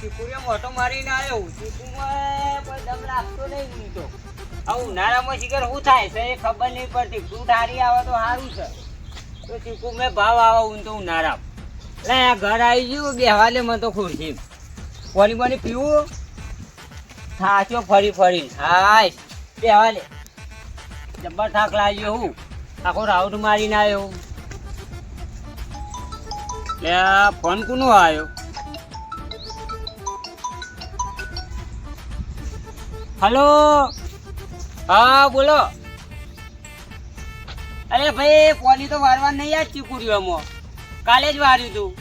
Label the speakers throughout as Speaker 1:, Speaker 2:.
Speaker 1: ચીકુડીઓ મોટો મારીને આવ્યો. ચીકુમાં કોઈ દમ લાગતો નહીં હું તો. આ ઉનાળામાં શિખર શું થાય છે એ ખબર નહીં પડતી. ફ્રૂટ હારી આવે તો સારું છે. તો ચીકુ મેં ભાવ આવે હું તો ઉનાળામાં. એટલે આ ઘર આવી ગયું બેહવાલે મને તો ખુરશી. પાણી પાણી પીવું થાચો ફરી ફરી. હાય બેહવાલે જબ્બર થાક લાગ્યો હું. આખો રાઉન્ડ મારીને આવ્યો. એટલે આ ફોન કોનો આવ્યો? હલો, હા બોલો. અરે ભાઈ પોની તો વારવા નહીં યાદ ચીકુડીઓમાં. કાલે જ વાર્યું તું.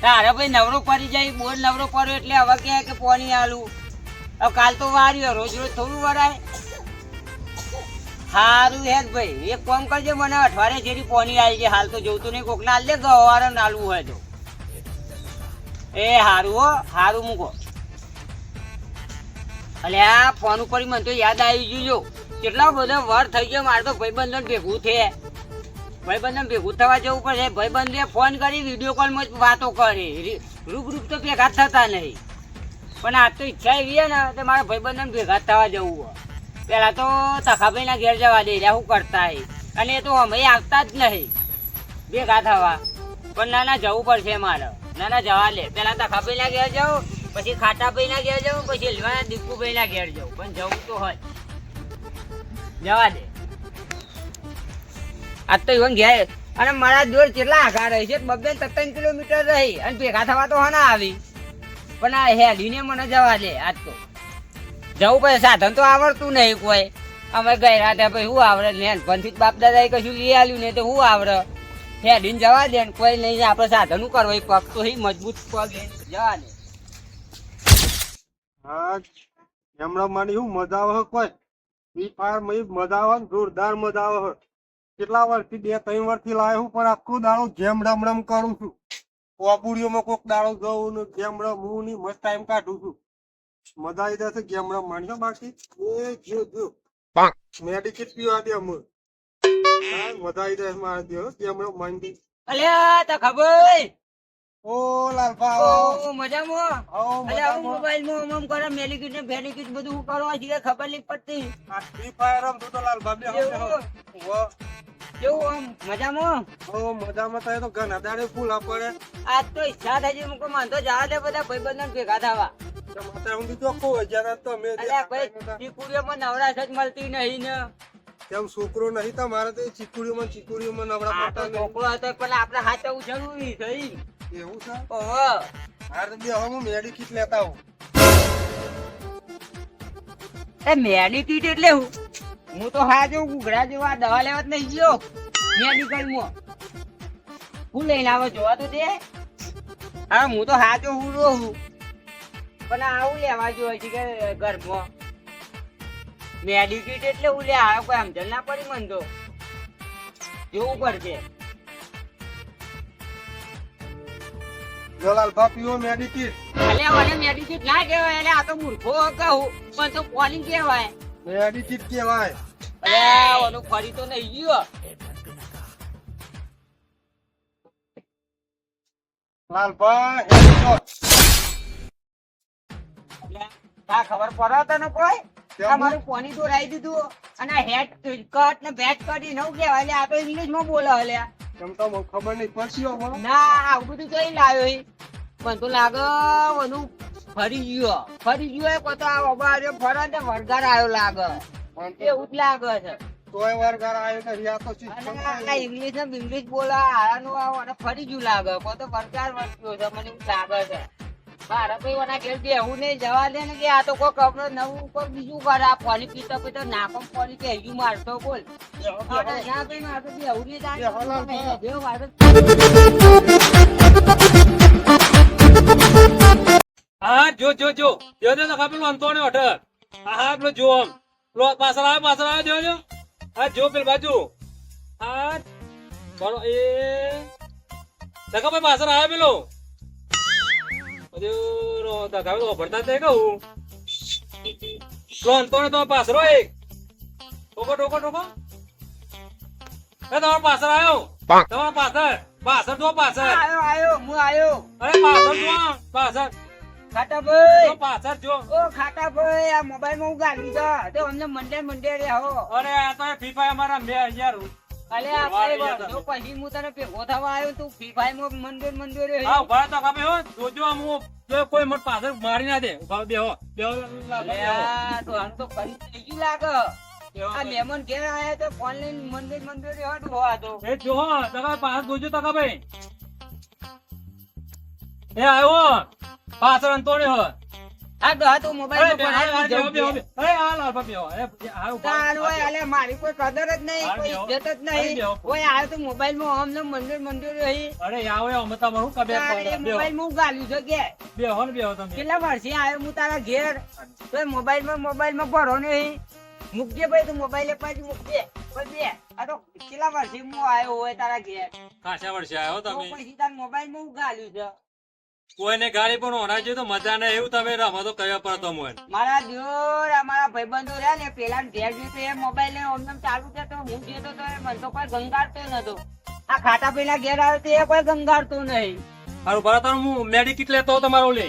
Speaker 1: તારે ભાઈ નવરો પડી જાય, બોર નવરો પડ્યો એટલે હવે કહે કે પોની આલું. હવે કાલ તો વાર્યું, રોજ રોજ થોડું વરાય. સારું હેડ ભાઈ, એક કામ કરજે, મને અઠવાડિયે જેવી પોની આવી છે. હાલ તો જોતું નહીં, કોક ના લે ગવારે નાલવું હોય તો. એ સારું હો, સારું મૂકો. અલે આ ફોન ઉપર મને તો યાદ આવી ગયું. જો કેટલા બધા વર થઈ ગયો. મારે તો ભાઈબંધો ભેગું છે. ભાઈબંધો ભેગું થવા જવું પડે. ભાઈબંધે ફોન કરી વિડીયો કોલમાં જ વાતો કરી. રૂબરૂપ તો ભેગા થતા નહીં. પણ આજ તો ઈચ્છા એવી ને તો મારા ભાઈબંધોને ભેગા થવા જવું. પેલા તો તખાભાઈના ઘેર જવા દે રહ્યા, શું કરતા હે. અને એ તો અમે આવતા જ નહીં ભેગા થવા. પણ નાના જવું પડશે મારે. નાના જવા લે. પેલા તખાભાઈના ઘેર જાઉં, પછી ખાટાભાઈના ઘેર જાઉં, પછી હલવાના દીપુભાઈના ઘેર જાઉં. પણ જવું તો હોય, જવા દે. આજ તો ઇવન ઘેર. અને મારા જોડ કેટલા આઘા રહી છે, 2-3 કિલોમીટર રહી. અને ભેગા થવા તો હા આવી. પણ આ હેડીને મને જવા દે. આજ તો જવું પડે. સાધન તો આવડતું નહીં કોઈ. અમે ગઈ રાતે ભાઈ શું આવડે ને પંથી બાપ દાદાએ કશું લઈ આવ્યું નહીં તો શું આવડે. હેડીને જવા દે ને કોઈ નહીં. આપણે સાધન કરવા એ પગ તો મજબૂત પગ જવા દે.
Speaker 2: હા એમણા મને શું મજા આવે કોઈ ફ્રી ફાયર મજા આવે ને જોરદાર મજા આવે. કેટલા વર્ષથી 2-3 વર્ષથી લાવ્યો પણ આખો દાડો ગેમ રમ કરું છું. કોબુડીઓમાં કોક દાડો જવું ને ગેમ રમવું ની મસ્ત ટાઈમ કાઢું છું. મજા આવી જશે ગેમ રમવાની. બાકી એ જો મેડિકેટ પીવા દે અમે. મજા આવી જશે મારે દે ગેમ રમવાની.
Speaker 1: અલ્યા તા ખબર
Speaker 2: ઓ લાલભા
Speaker 1: ઓ મજામાં. અલ્યા હું મોબાઈલમાં આમ કરે મેલિકિટ ને ફેલિકિટ બધું હું કરવા છે ખબર નહીં પડતી.
Speaker 2: આ ફ્રી ફાયર રમતું તો લાલભા બે
Speaker 1: કેવું આમ મજામાં?
Speaker 2: ઓ મજામાં થાય તો ઘણા દાડે ફૂલ પડે.
Speaker 1: આજ તો ઈચ્છા થઈ છે મુકો માનતો જવા દે બધા ભાઈબંધો ભેગા થવા.
Speaker 2: માતા હું ચોખ્ખો હજાર તો મે
Speaker 1: અલ્યા ભાઈ ચીકુડીઓમાં નવરાશ જ મળતી નહીં ને.
Speaker 2: તેમ છોકરો નહીં તમારે તો ચીકુડીઓમાં નવરા પડતા નહીં.
Speaker 1: છોકરો હતો પણ આપણે હાચવું જરૂરી થઈ.
Speaker 2: એવું છે?
Speaker 1: ઓહો
Speaker 2: હાર બે હું મેડિકિટ લેતા હું.
Speaker 1: એ મેડિકિટ એટલે હું તો હા જો ગુગડા જેવા દવા લેવા જ નહીં ગયો મેડિકલમાં. હું લઈને આવો જોવા તો દે. હા હું તો હા જો હું રહું પણ આવું લેવા જોઈએ છે કે ઘરમાં મેડિકિટ એટલે હું લે આ કોઈ સમજણ ના પડી મને તો જોવું પડશે.
Speaker 2: જલાલ બાપીઓ મેડિકિટ.
Speaker 1: અલ્યા મને મેડિકિટ ના કહેવાય. એટલે આ તો મૂર્ખો કહું પણ તો પોલિંગ કહેવાય.
Speaker 2: મેડિકિટ કહેવાય.
Speaker 1: અલ્યા ઓનું ફરી તો નહીં ગયો.
Speaker 2: લાલભા હેડશોટ.
Speaker 1: તા ખબર પડે તને કોઈ? તમારું પાણી તો રાઈ દીધું અને હેડ કટ ને બેટ કટી નવ કહેવાય. એટલે આ તો ઇંગ્લિશમાં બોલે. અલ્યા
Speaker 2: એમ તો મને ખબર નહીં પડતી હો.
Speaker 1: ના આવું બધું કઈ લાવ્યો મને તો લાગે બધું ફરી ગયો એ કોતો આ બાબા ફરે ને વરગાર આવ્યો લાગે. એવું જ લાગે છે.
Speaker 2: તોય વરગાર આવ્યો કે રિયા તો ચીજ
Speaker 1: ઇંગ્લિશ ને ઇંગ્લિશ બોલા આનું ફરી ગયું લાગે. કોતો વરગાર વર્ત્યો છે મને એવું લાગે છે. મારા ભાઈ ઓના ઘેર બેહું નહીં જવા દે ને કે આ તો કોઈ કપડો નવું કોઈ બીજું કરે. આ પાણી પીતો પીતો નાકો પાણી કે હજુ મારતો બોલ. ના ભાઈ મારે તો બેહું નહીં જાય.
Speaker 3: હા જો ખબર અંતોને ઓઠર. હા પેલો જો આમ પેલો પાછળ આવે જો હા જો પેલી બાજુ હા બરો એ ભાઈ પાછળ આવે પેલો ભરતા કહું પેલો અંતોને તમે પાછળ એક ટોકો તમારો પાછળ આવ્યો. તમારો પાછળ જો પાછળ
Speaker 1: આયો હું આયો.
Speaker 3: અરે પાછળ જો પાછળ
Speaker 1: ખાટાભાઈ
Speaker 3: તો પાછળ જો
Speaker 1: ઓ ખાટાભાઈ આ મોબાઈલ માં હું ગાલી છે તો અમને મંડે રે હો
Speaker 3: અરે આ તો ફ્રી ફાયર અમારા 2000
Speaker 1: અલે આ ભાઈ વર્ષો પછી હું તને ભેગો થવા આવ્યો તું ફ્રી ફાયર માં મંડે રે
Speaker 3: હા ઉભા તો કાપે હો જોજો આમ હું જો કોઈ મત પાછળ મારી ના દે ઉભા બેહો
Speaker 1: અલે આ તો આમ તો ફરી થઈ ગયું લાગે આ મહેમાન ઘેર આયા તો ફોન લઈને મંદિર રે હટ હોવા તો
Speaker 3: એ જો તકા પાછળ જોજો તકા ભાઈ એ આવ્યો પાછળ અંતોડે હો
Speaker 1: આ ડોહા તો મોબાઈલ માં ભણાવી જવું
Speaker 3: બેહો એ આ લાલપા બેહો એ આ ઉભા
Speaker 1: તાર હોય અલે મારી કોઈ કદર જ નહીં કોઈ ઇજ્જત જ નહીં ઓય આ તો મોબાઈલ માં અમને મંદિર રહી
Speaker 3: અરે આવો અમે તમારું કબે
Speaker 1: મોબાઈલ માં ગાલ્યું છે કે
Speaker 3: બેહો ને બેહો તમે
Speaker 1: કેટલા વર્ષે આવ્યો હું તારા ઘેર તો મોબાઈલ માં ભરો નહીં મૂકજે ભાઈ તું મોબાઈલ પાછી મૂકજે પણ બે આ તો કેટલા વર્ષે હું આવ્યો હોય તારા ઘેર
Speaker 3: ખાસા વર્ષે આવ્યો
Speaker 1: તો
Speaker 3: તમે
Speaker 1: પછી તારા મોબાઈલ માં ગાલ્યું છે
Speaker 3: કોઈને ગાડી પણ હોના જોઈએ તો મજા નહીં એવું તમે રમો તો કયા પડતો મોય
Speaker 1: મારા દિયોર અમારા ભાઈબંધો રહ્યા ને પેલા ઘેર જતો એ મોબાઈલ ને ઓમ ચાલુ છે તો હું જતો તો મને તો કોઈ ગંગારતો નતો આ ખાટા પેલા ઘેર આવ્યો તો એ કોઈ ગંગારતો નહીં
Speaker 3: હારું બરાબર હું મેડિકિટ લેતો તમારો લે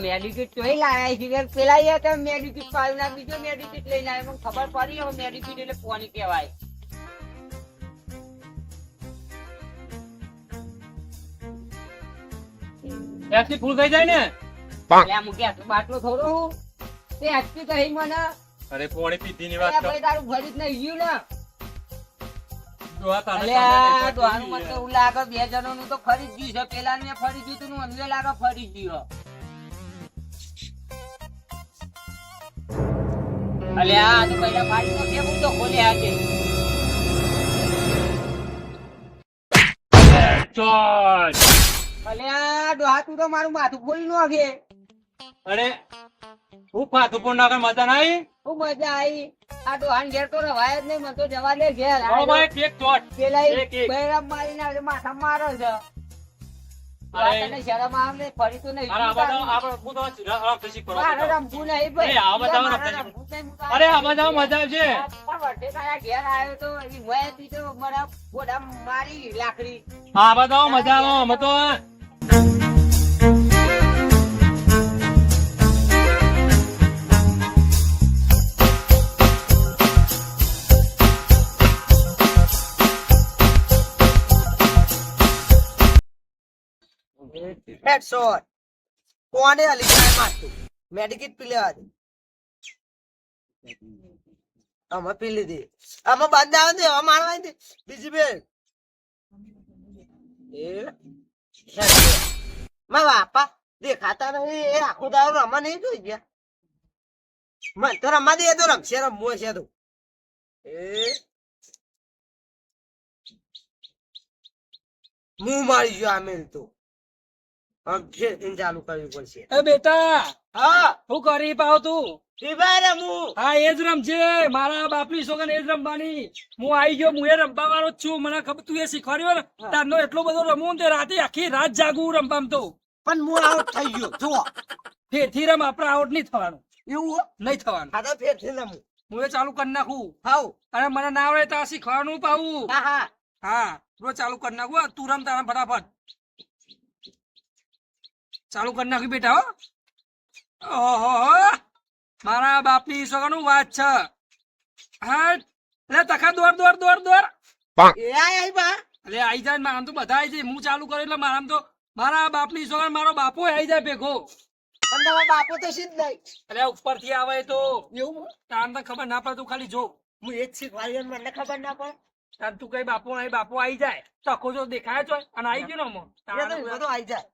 Speaker 1: મેડિકિટ જોઈ લાયા છે પેલા એ તો મેડિકિટ પાડ્યું ના બીજો મેડિકિટ લઈને આવ્યો મને ખબર પડી હવે મેડિકિટ એટલે કોની કહેવાય
Speaker 3: એસી ફૂલ થઈ જાય ને
Speaker 1: એટલે મૂક્યા તો બાટલો થોડો હું તે હસતી કહી મને
Speaker 3: અરે પોણી પીધી ની
Speaker 1: એ
Speaker 3: વાત
Speaker 1: ભાઈ તારું ભરી જ નહીં ગયું ને
Speaker 3: કરો
Speaker 1: અલે આ દોહાનું મને તો એવું લાગે બે જણોનું તો ફરી જ ગયું છે પેલા ને ફરી ગયું તું અમને લાગે ફરી ગયું અલે આ તો પહેલા ફાડી તો કેમ તો ખોલે હાથે
Speaker 3: ચોટ
Speaker 1: અલે આ દોહા તું તો મારું માથું ખોલી નાખે
Speaker 3: અરે હું પાછું પણ નાખે મજા નહીં
Speaker 1: ખૂબ મજા આવી આ દોહાન ઘેર તો રવાય જ નહીં મને તો જવા દે ઘેર
Speaker 3: આવો ભાઈ એક ચોટ
Speaker 1: પેલા
Speaker 3: એક, એક.
Speaker 1: બૈરામ મારીને માથા મારો છે
Speaker 3: અરે.
Speaker 1: તને શરમ આવે ફરી તો નહીં
Speaker 3: અરે આ બધા આપણે હું તો આરામ થી કરો
Speaker 1: મારે રમવું નહીં ભાઈ.
Speaker 3: અરે, આ બધા
Speaker 1: મારે
Speaker 3: રમતા
Speaker 1: રમવું નહીં. હું તો
Speaker 3: અરે આ બધા મજા આવશે
Speaker 1: આ વચ્ચે તારા ઘેર આવ્યો તો એની વહેતી તો મારા ગોડા મારી લાકડી
Speaker 3: આ બધા મજા આવે અમે તો
Speaker 4: હેડશોટ કોને અલી જાય મારતું મેડિકેટ પી લેવા દે આમાં પી લીધી આમાં બંધ આવે ને આમાં મારવા દે બીજી બે એ હેડશોટ મારા બાપા દેખાતા નહીં એ આખો દાડો રમવા નહીં જોઈ ગયા મને તો રમવા દે તો રમશે રમવું છે તો એ મું મારી ગયો આમેલ તો ફેર ચાલુ કરવી પડશે
Speaker 3: એ બેટા
Speaker 4: હા
Speaker 3: શું કરી પાવ તું
Speaker 4: ટીભાઈ રમું
Speaker 3: હા એ જ રમજે મારા બાપની સોગન એ જ રમવાની હું આવી ગયો હું એ રમવા વાળો જ છું મને ખબર તું એ શીખવાડ્યો ને તારનો એટલો બધો રમું તે રાતે આખી રાત જાગું રમવામ તો
Speaker 4: પણ હું આઉટ થઈ ગયો જુઓ
Speaker 3: ફેરથી રમ આપણે આઉટ નહીં થવાનું
Speaker 4: એવું
Speaker 3: નહીં થવાનું
Speaker 4: હા તો ફેર થી રમું
Speaker 3: હું એ ચાલુ કરી નાખું
Speaker 4: હાઉ
Speaker 3: અને મને ના આવડે તો આ શીખવાનું પાવું
Speaker 4: હા હા
Speaker 3: હા રોજ ચાલુ કરી નાખું આ તું રમ તારા ફટાફટ ચાલુ કરી નાખ્યું બેટા હો ઓહો મારા બાપની સોગનું વાત છે હા લે તખા દોડ દોડ દોડ દોડ
Speaker 4: એ આઈ બા
Speaker 3: એટલે આઈ જાય મારામ તો બધા આઈ જાય હું ચાલુ કરું એટલે મારામ તો મારા બાપની સોગન મારો બાપો આઈ જાય ભેગો
Speaker 4: પણ તમારો બાપો તો સીધ નહીં
Speaker 3: એટલે ઉપરથી આવે તો
Speaker 4: એવું
Speaker 3: તાર તો ખબર ના પડે તું ખાલી જો
Speaker 4: હું એ જ શીખવાડ્યું મને ખબર ના પડે
Speaker 3: તાર તું કઈ બાપો આઈ જાય તકો જો દેખાય છો અને આઈ ગયો ને
Speaker 4: એ તો બધું આઈ જાય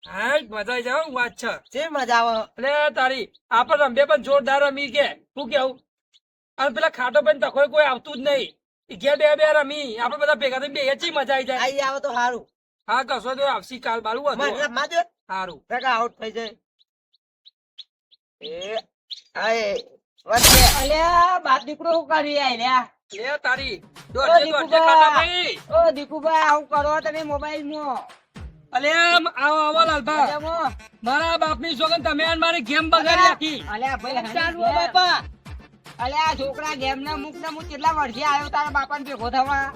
Speaker 3: હા મજા આવી જાય હો, વાત છે
Speaker 4: જે મજા આવે
Speaker 3: એટલે તારી આપડે રમીએ પણ જોરદાર રમી કે શું કેવું અને પેલા ખાટો પણ તકો કોઈ આવતું જ નહીં ઈ ઘેર બે બે રમી આપડે બધા ભેગા થઈને બે ચી મજા આવી જાય
Speaker 4: આઈ આવે તો સારું
Speaker 3: હા કશો તો આવશી કાલ બાલું
Speaker 4: મને
Speaker 3: હતું
Speaker 4: રમવા દે
Speaker 3: સારું
Speaker 4: ટકા આઉટ થઈ જાય એ આય વચ્ચે
Speaker 1: અલ્યા બાપ દીકરો શું કરી આલ્યા
Speaker 3: લે તારી
Speaker 1: ઓ
Speaker 3: દોડજે દોડજે ખાટા ભાઈ
Speaker 1: દીકુભા ઓ દીકુભા આવું કરો તમે મોબાઈલ માં
Speaker 3: અલે આવો આવો લાલભા મારા બાપની સોગન તમે અને મારી ગેમ બગાડી નાખી
Speaker 1: અલ્યા ભાઈ
Speaker 4: ચાલુ હો બાપા
Speaker 1: અલ્યા છોકરા ગેમ ના મૂક ને હું કેટલા વર્ષે આવ્યો તારા બાપા ને ભેગો થવા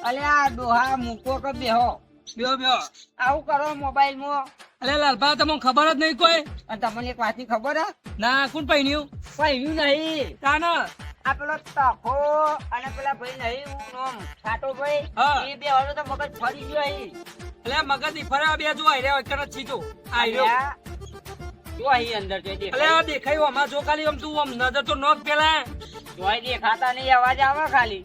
Speaker 1: અલ્યા ડોહા મૂકો કે બેહો
Speaker 3: બેહો બેહો
Speaker 1: આવું કરો મોબાઈલ માં
Speaker 3: અલે લાલભા તમને ખબર જ નહીં કોઈ
Speaker 1: અને તમને એક વાતની ખબર હે
Speaker 3: ના કોણ પહેર્યું
Speaker 1: પહેર્યું નહીં
Speaker 3: તાન
Speaker 1: આ પેલો તખો અને પેલા ભાઈ નહીં હું નોમ ખાટો ભાઈ
Speaker 3: હા.
Speaker 1: એ બે હવે તો મગજ ફરી ગયો અહીં
Speaker 3: અલે મગજ ની ફરે બે જો આઈ રહ્યા કર છીતો આઈ રહ્યો
Speaker 1: જો અહીં અંદર જોઈ
Speaker 3: અલે
Speaker 1: દેખાય
Speaker 3: આ દેખાયું આમાં જો ખાલી આમ તું આમ નજર તો નોક પેલા
Speaker 1: જોઈ દેખાતા નહીં અવાજ આવે ખાલી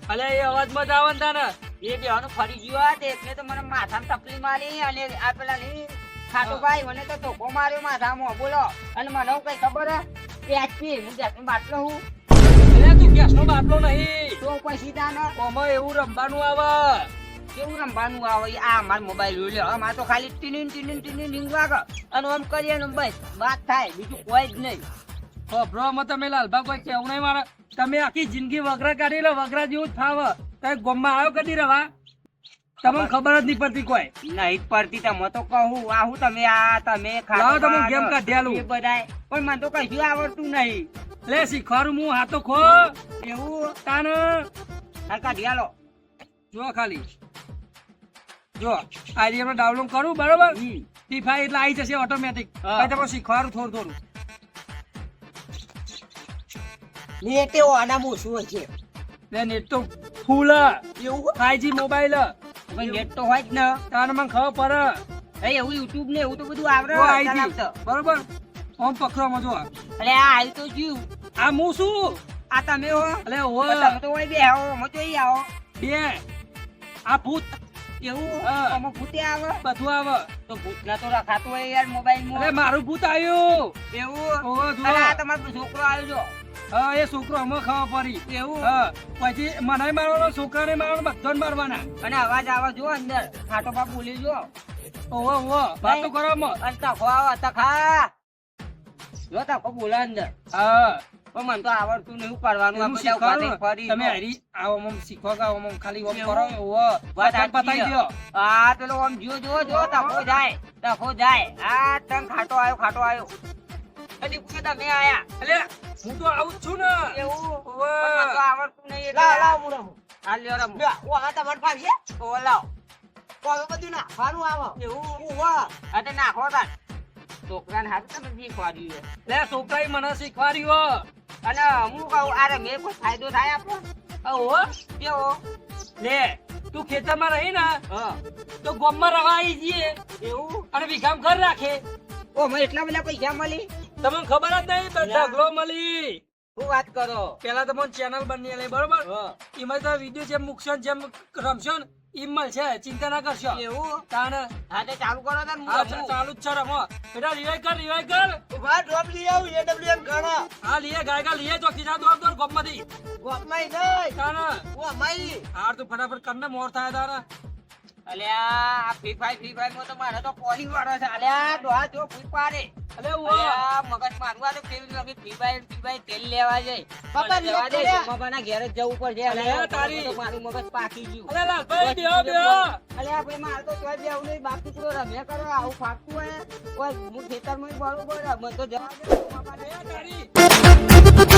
Speaker 3: અલે એ અવાજ મત આવે ને તાને
Speaker 1: એ બેવાનું ફરી ગયો આ તે એટલે તો મને માથામાં તકલીફ મારી અને આ પેલા નહીં ખાટો ભાઈ મને તો ધોકો માર્યો માથામાં બોલો અને મને હું કઈ ખબર હે એ આજથી હું જાતનો બાટલો હું
Speaker 3: અલે તું ગેસ નો બાટલો નહીં
Speaker 1: તો પછી તાને
Speaker 3: ઓમાં એવું રમવાનું આવે
Speaker 1: કેવું રમવાનું આવે આ મારો મોબાઈલ જોઈ લે અમાર તો ખાલી ટીનિન ટીંગ વાગે અને આમ કરીએ ને બસ વાત થાય બીજું કોઈ જ નહીં
Speaker 3: બ્રોમાં તમે લાલભા કોઈ કેવું નહીં મારે તમે આખી જિંદગી વગરા કાઢી લો વગરા જેવું જ થાવ તમે ગોમમાં આવ્યો કદી રવા તમને ખબર જ નહીં પડતી કોઈ
Speaker 1: નહીં જ પડતી તમે તો કહું આ હું તમે આ તમે
Speaker 3: લાવો તમે ગેમ કાઢ્યાલું.
Speaker 1: એ બધાય પણ મને તો કશું આવડતું નહીં
Speaker 3: લે શીખવાડું હું હાથો ખો
Speaker 1: એવું
Speaker 3: તાન
Speaker 1: આ કાઢી લો
Speaker 3: જો ખાલી જો આ રીતે ડાઉનલોડ કરું બરોબર ફ્રી ફાયર એટલે આવી જશે ઓટોમેટિક
Speaker 1: હા.
Speaker 3: પછી તમે શીખવાડું થોડું થોડું
Speaker 4: નેટે ઓના મૂછું હોય છે
Speaker 3: લે નેટ તો ફૂલ
Speaker 4: એવું
Speaker 3: 5G મોબાઈલ
Speaker 1: ભાઈ નેટ તો હોય જ ને
Speaker 3: તાન મને ખબર પડે
Speaker 1: એ એવું યુટ્યુબ ને એવું તો બધું આવડે
Speaker 3: જો આવી
Speaker 1: ચાલ
Speaker 3: ગઈ.
Speaker 1: આવતો.
Speaker 3: બરોબર આમ પકડવામાં જો
Speaker 1: અલે આ આવી તો જ્યું
Speaker 3: આ હું શું
Speaker 1: આ તમે હો
Speaker 3: અલે
Speaker 1: પણ
Speaker 3: ઓય
Speaker 1: તમે તો હોય બે આવો અમે તો અહીં આવો
Speaker 3: બે આ ભૂત
Speaker 1: એવું
Speaker 3: હા.
Speaker 1: અમે ભૂતે આવે
Speaker 3: બધું આવે
Speaker 1: તો ભૂતના તો રખાતું હોય યાર મોબાઈલ
Speaker 3: અરે
Speaker 1: માં
Speaker 3: મારું ભૂત આવ્યું
Speaker 1: એવું
Speaker 3: ઓહો જુઓ.
Speaker 1: અરે આ તમારો છોકરો આવ્યો જો
Speaker 3: હા એ છોકરો અમે ખાવા પડી
Speaker 1: એવું
Speaker 3: હા પછી મને મારવાનો છોકરાને મારવાનો બધાને મારવાના
Speaker 1: અને અવાજ આવે જો અંદર ખાટો બાપ બોલી જો
Speaker 3: ઓહો ઓહો વાતો કરો અમે.
Speaker 1: અને તખો આવે તખા જો તખો બોલે અંદર
Speaker 3: હા
Speaker 1: પણ મને તો આવડતું નહીં શું કરવાનું
Speaker 3: હું
Speaker 1: આ બધા
Speaker 3: શીખવાડું
Speaker 1: ઉભા થઈને
Speaker 3: ને. તમે
Speaker 1: ફરી
Speaker 3: હારી આવો આમ શીખો કે આવો આમ ખાલી આમ
Speaker 1: એવું?
Speaker 3: કરો ઓહો
Speaker 1: વાત
Speaker 3: પતાઈ
Speaker 1: સાચી
Speaker 3: દો
Speaker 1: આ પેલો આમ જો તખો જાય આ તમ ખાટો આવ્યો કદી પૂછે તમે આયા
Speaker 3: અલે હું તો આવું જ છું ને
Speaker 1: એવું
Speaker 3: ઓવે.
Speaker 1: પણ મને તો આવડતું નહીં એટલે
Speaker 4: લાવ લાવ હું રમું
Speaker 1: આ લ્યો રમો.
Speaker 4: લ્યો, ઓહા તમારે પાસે
Speaker 1: ઓ લાવ
Speaker 4: કોમે બધું નાખવાનું આવે
Speaker 1: એવું
Speaker 4: ઓહા
Speaker 1: આ તો નાખો તાન છોકરાને હાથ તમે શીખવાડ્યું છે.
Speaker 3: લે છોકરાએ મને શીખવાડ્યું
Speaker 1: અને હું કહું આ રમે કોઈ ફાયદો થાય આપણો
Speaker 3: ઓહો
Speaker 1: કેવો
Speaker 3: લે તું ખેતરમાં રહી ને
Speaker 1: હા
Speaker 3: તો ગોમમાં રવા આવી જઈએ
Speaker 1: એવું
Speaker 3: અને વિઘામ ઘર રાખે
Speaker 1: ઓ મને એટલા બધા પૈસા મળી
Speaker 3: તમને ખબર જ નહીં તો ઢગલો મળી
Speaker 1: શું વાત કરો
Speaker 3: પેલા તો મને ચેનલ બની લે બરોબર
Speaker 1: હા.
Speaker 3: એમાં તો વિડીયો જેમ મૂકશો ને જેમ રમશો ને એમ મળશે ચિંતા ના કરશો
Speaker 1: એવું
Speaker 3: તાણ
Speaker 1: હા તો ચાલુ કરો તાન હું
Speaker 3: હા,
Speaker 1: રમું.
Speaker 3: ચાલુ જ છે રમો બેટા રિવાઈવ કર
Speaker 4: ઉભા ડ્રોપ લઈ આવું એડબ્લ્યુએમ ગણો
Speaker 3: હા લીએ ગાયગા લીએ ચોકી જા દોડ ગોમમાંથી
Speaker 4: ગોપમાં નહીં
Speaker 3: તાણ
Speaker 4: ઓ અમાઈ
Speaker 3: હાર તું ફટાફટ કરને મોર થાય તાણ
Speaker 1: અલ્યા આ ફ્રી ફાયર માં તો મારે તો પોલી વાળો છે અલ્યા ડોહા જો ફૂટ પાડે
Speaker 3: અલે ઓ
Speaker 1: અલ્યા મગજ મારવું આ તો કેવી લાગે ફ્રી ફાયર તેલ લેવા જાય
Speaker 4: બાપા,
Speaker 1: મને જવા દે
Speaker 4: લે.
Speaker 1: જમાબાના ઘેર જ જવું પડશે
Speaker 3: અલ્યા, તારી.
Speaker 1: તો મારું મગજ પાકી ગયું
Speaker 3: અલે લાલભાઈ બેહો
Speaker 1: અલ્યા ભાઈ મારે તો ચોય બેવું નહીં બાપ ટુકડો રમ્યા કરો આવું ફાટતું હોય ઓય હું ખેતરમાં બરોબર મને તો જવા દે જમાબાને.
Speaker 3: તારી